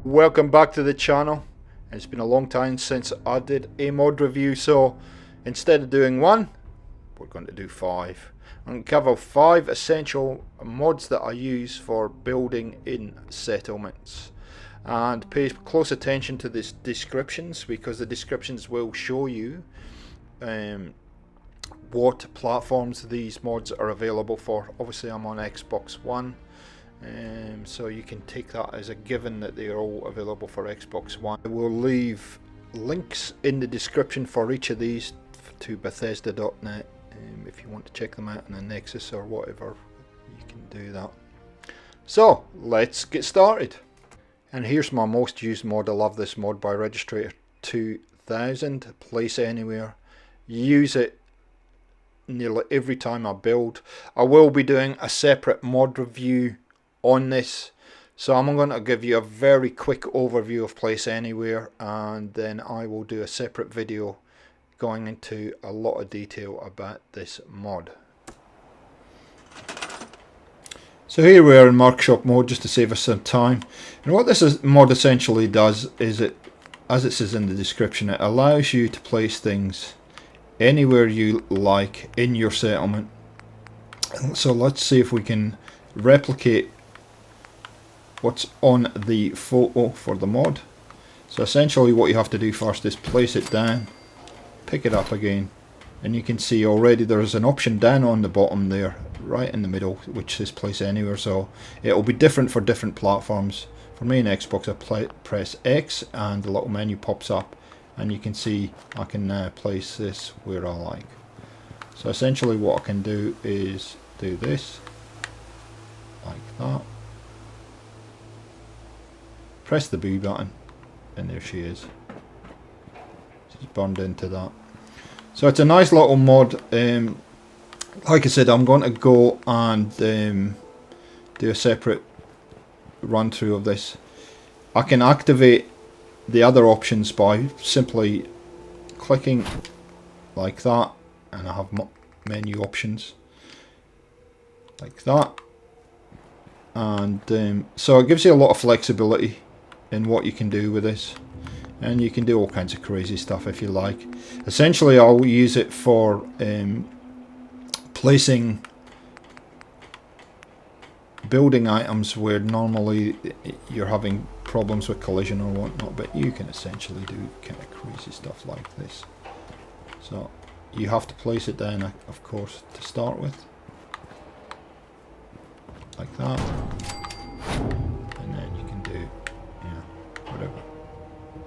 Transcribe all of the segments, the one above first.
Welcome back to the channel. It's been a long time since I did a mod review, so instead of doing one, we're going to do five. I'm going to cover 5 essential mods that I use for building in settlements. And pay close attention to the descriptions, because the descriptions will show you what platforms these mods are available for. Obviously I'm on Xbox One. So you can take that as a given that they are all available for Xbox One. I will leave links in the description for each of these to Bethesda.net. If you want to check them out on the Nexus or whatever, you can do that. So let's get started. And here's my most used mod. I love this mod by Registrator 2000. Place Anywhere. Use it nearly every time I build. I will be doing a separate mod review on this, so I'm going to give you a very quick overview of Place Anywhere, and then I will do a separate video going into a lot of detail about this mod. So here we are in Markshop mode, just to save us some time. And what this mod essentially does is, as it says in the description, it allows you to place things anywhere you like in your settlement. So let's see if we can replicate what's on the photo for the mod. So essentially what you have to do first is place it down, pick it up again, and you can see already there's an option down on the bottom there, right in the middle, which says Place Anywhere. So it'll be different for different platforms. For me in Xbox, I press X and the little menu pops up, and you can see I can now place this where I like. So essentially what I can do is do this like that, press the B button, and there she is. She's burned into that. So it's a nice little mod. Like I said, I'm going to go and do a separate run through of this. I can activate the other options by simply clicking like that, and I have menu options like that, and so it gives you a lot of flexibility in what you can do with this, and you can do all kinds of crazy stuff if you like. Essentially I'll use it for placing building items where normally you're having problems with collision or whatnot, but you can essentially do kind of crazy stuff like this. So you have to place it down, of course, to start with, like that, and then you can do whatever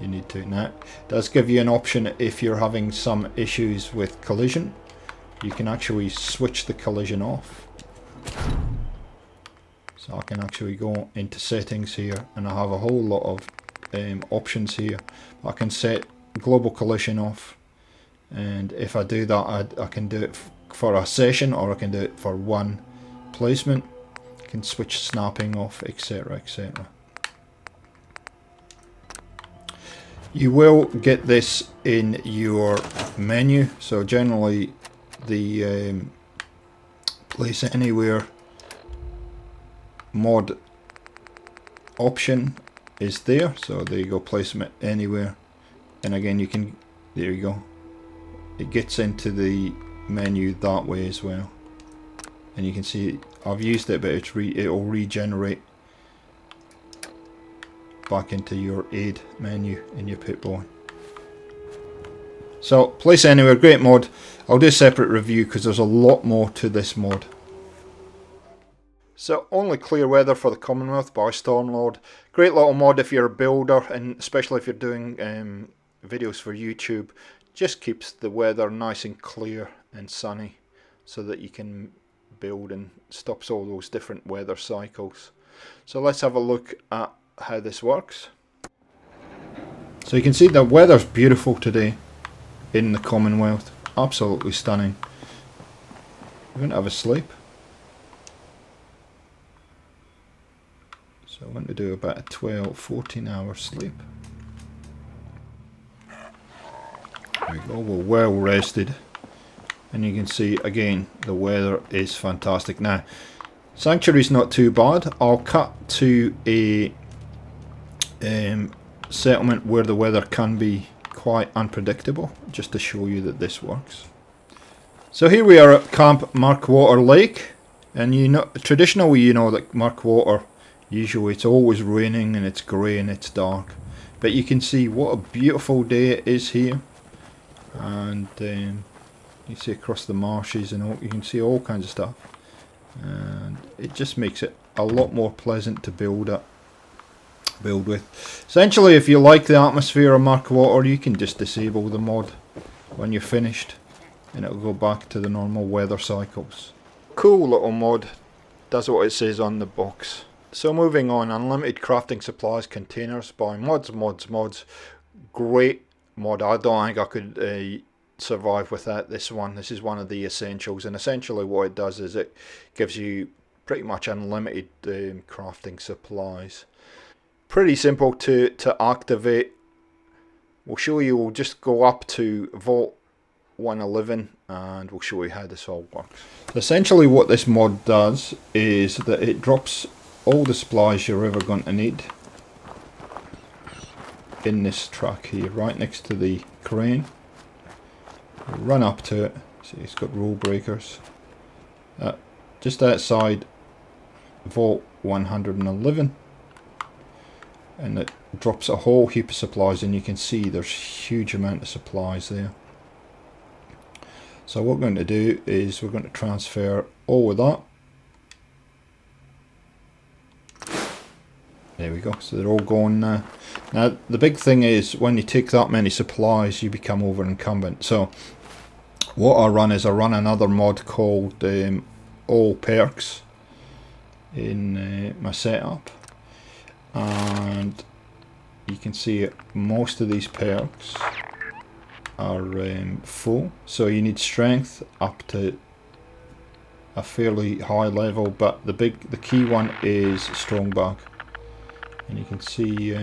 you need to. Now it does give you an option if you're having some issues with collision. You can actually switch the collision off. So I can actually go into settings here, and I have a whole lot of options here. I can set global collision off, and if I do that, I can do it for a session, or I can do it for one placement. I can switch snapping off, etc, etc. You will get this in your menu. So generally the Place Anywhere mod option is there. So there you go, Place Anywhere, and again you can, there you go, it gets into the menu that way as well. And you can see I've used it, but it'll regenerate back into your aid menu in your Pip-Boy. So Place Anywhere, great mod. I'll do a separate review because there's a lot more to this mod. So Only Clear Weather for the Commonwealth by Stormlord. Great little mod if you're a builder, and especially if you're doing videos for YouTube. Just keeps the weather nice and clear and sunny so that you can build, and stops all those different weather cycles. So let's have a look at how this works. So you can see the weather's beautiful today in the Commonwealth. Absolutely stunning. We're going to have a sleep. So I'm going to do about a 12-14 hour sleep. There we go, we're well rested. And you can see again the weather is fantastic. Now Sanctuary's not too bad. I'll cut to a settlement where the weather can be quite unpredictable, just to show you that this works. So here we are at Camp Markwater Lake, and you know, traditionally you know that Markwater, usually it's always raining and it's grey and it's dark, but you can see what a beautiful day it is here, and you see across the marshes and all, you can see all kinds of stuff, and it just makes it a lot more pleasant to build with. Essentially, if you like the atmosphere of Markwater, you can just disable the mod when you're finished, and it'll go back to the normal weather cycles. Cool little mod, does what it says on the box. So moving on, unlimited crafting supplies containers by mods. Great mod. I don't think I could survive without this one. This is one of the essentials, and essentially what it does is it gives you pretty much unlimited crafting supplies. Pretty simple to activate. We'll show you. We'll just go up to Vault 111 and we'll show you how this all works. Essentially what this mod does is that it drops all the supplies you're ever going to need in this track here, right next to the crane. Run up to it. See, it's got rule breakers. Just outside Vault 111, and it drops a whole heap of supplies, and you can see there's a huge amount of supplies there. So what we're going to do is we're going to transfer all of that. There we go, so they're all gone now. Now the big thing is when you take that many supplies you become over incumbent. So what I run is I run another mod called All Perks in my setup, and you can see most of these perks are full, so you need strength up to a fairly high level, but the key one is strong bag, and you can see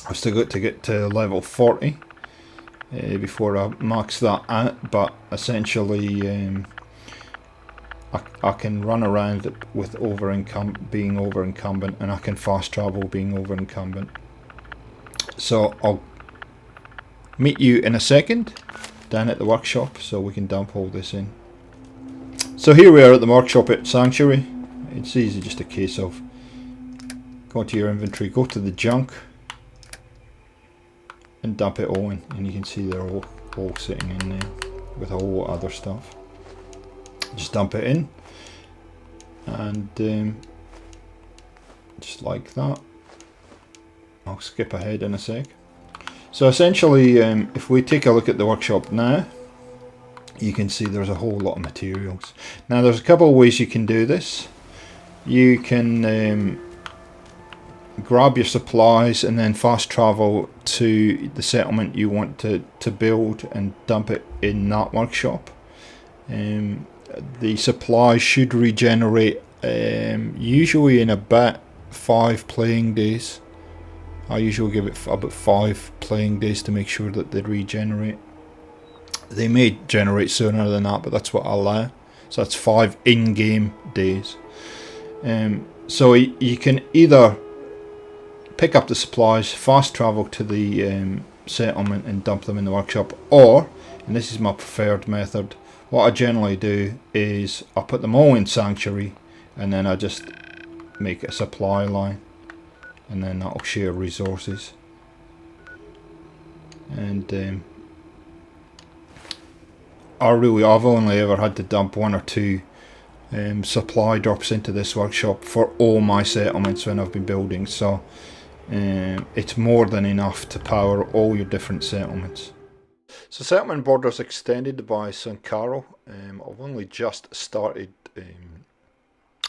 I've still got to get to level 40 before I max that out, but essentially I can run around with being over incumbent, and I can fast travel being over incumbent. So I'll meet you in a second down at the workshop so we can dump all this in. So here we are at the workshop at Sanctuary. It's easy, just a case of go to your inventory, go to the junk and dump it all in, and you can see they're all sitting in there with a whole lot of other stuff. Just dump it in, and just like that. I'll skip ahead in a sec. So essentially, if we take a look at the workshop now, you can see there's a whole lot of materials. Now there's a couple of ways you can do this. You can grab your supplies and then fast travel to the settlement you want to build and dump it in that workshop. The supplies should regenerate usually in about 5 playing days. I usually give it about 5 playing days to make sure that they regenerate. They may generate sooner than that, but that's what I allow. So that's 5 in-game days. So you can either pick up the supplies, fast travel to the settlement and dump them in the workshop, or, and this is my preferred method, what I generally do is I put them all in Sanctuary, and then I just make a supply line, and then that'll share resources. And I've only ever had to dump 1 or 2 supply drops into this workshop for all my settlements when I've been building, so it's more than enough to power all your different settlements. So settlement borders extended by Sankaro. I've only just started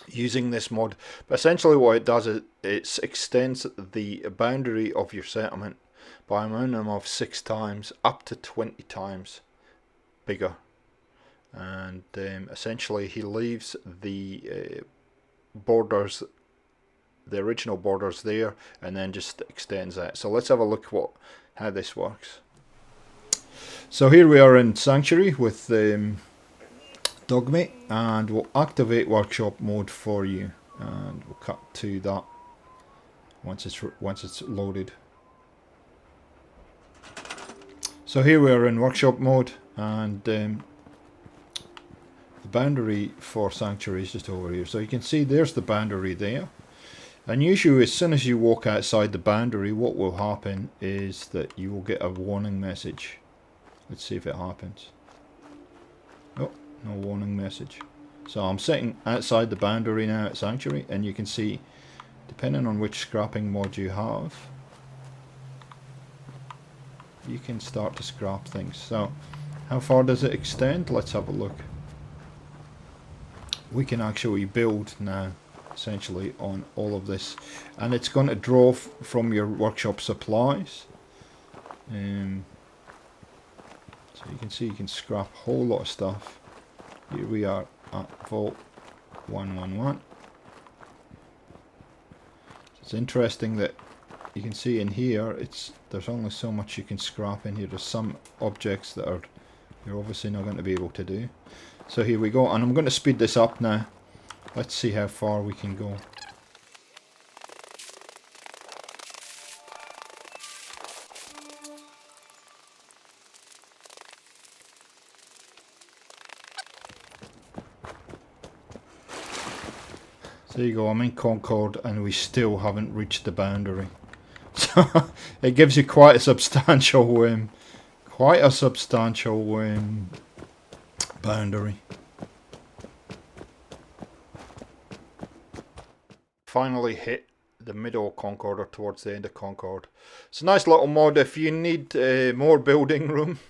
using this mod, but essentially what it does is it extends the boundary of your settlement by a minimum of 6 times up to 20 times bigger, and essentially he leaves the borders, the original borders there, and then just extends that. So let's have a look how this works. So here we are in Sanctuary with Dogmate, and we'll activate workshop mode for you, and we'll cut to that once it's loaded. So here we are in workshop mode, and the boundary for Sanctuary is just over here. So you can see there's the boundary there. And usually as soon as you walk outside the boundary, what will happen is that you will get a warning message. Let's see if it happens. Oh, no warning message. So I'm sitting outside the boundary now at Sanctuary, and you can see, depending on which scrapping mod you have, you can start to scrap things. So how far does it extend? Let's have a look. We can actually build now essentially on all of this, and it's going to draw from your workshop supplies. So you can see you can scrap a whole lot of stuff. Here we are at Vault 111. It's interesting that you can see in here there's only so much you can scrap in here. There's some objects that you're obviously not going to be able to do. So here we go, and I'm going to speed this up now. Let's see how far we can go. So there you go, I'm in Concord and we still haven't reached the boundary. So it gives you quite a substantial boundary. Finally hit the middle of Concord, or towards the end of Concord. It's a nice little mod. If you need more building room,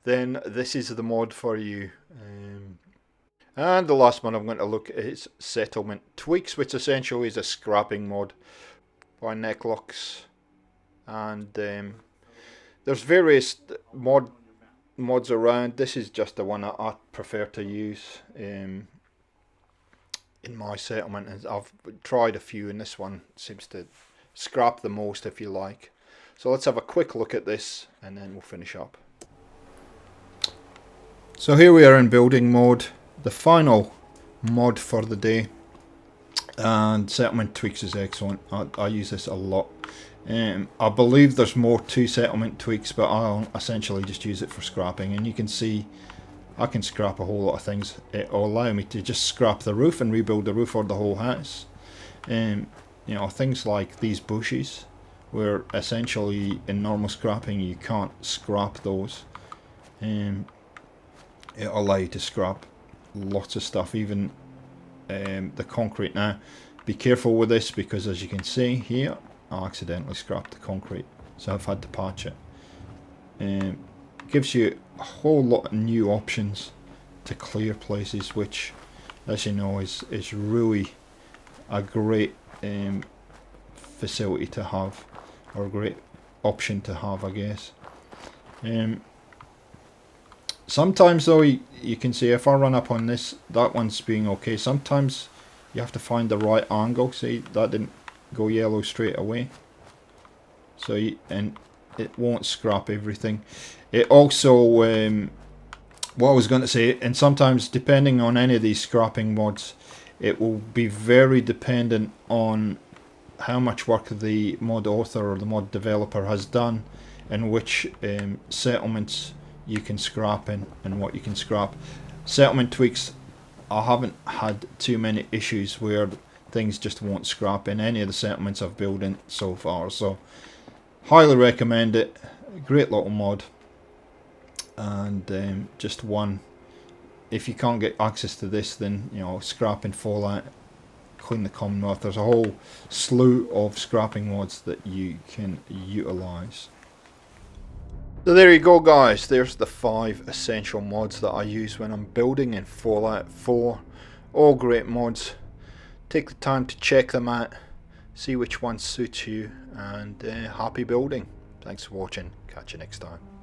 then this is the mod for you. And the last one I'm going to look at is Settlement Tweaks, which essentially is a scrapping mod by Necklux. And there's various mods around. This is just the one I prefer to use in my settlement, and I've tried a few, and this one seems to scrap the most, if you like. So let's have a quick look at this and then we'll finish up. So here we are in building mode, the final mod for the day, and Settlement Tweaks is excellent. I use this a lot. I believe there's more to Settlement Tweaks, but I'll essentially just use it for scrapping, and you can see I can scrap a whole lot of things. It will allow me to just scrap the roof and rebuild the roof or the whole house. You know, things like these bushes, where essentially in normal scrapping you can't scrap those. It'll allow you to scrap lots of stuff, even the concrete. Now, be careful with this, because as you can see here, I accidentally scrapped the concrete, so I've had to patch it. Gives you a whole lot of new options to clear places, which, as you know, is really a great facility to have, or a great option to have, I guess. Sometimes though, you can see if I run up on this, that one's being okay. Sometimes you have to find the right angle. See, that didn't go yellow straight away. So and it won't scrap everything. It also, what I was going to say, and sometimes depending on any of these scrapping mods, it will be very dependent on how much work the mod author or the mod developer has done, and which settlements you can scrap in and what you can scrap. Settlement Tweaks, I haven't had too many issues where things just won't scrap in any of the settlements I've built in so far, so highly recommend it. Great little mod, and just one. If you can't get access to this, then you know, scrapping Fallout, Clean the Commonwealth, there's a whole slew of scrapping mods that you can utilize. So there you go, guys, there's the 5 essential mods that I use when I'm building in Fallout 4. All great mods. Take the time to check them out, see which ones suit you, and happy building. Thanks for watching, catch you next time.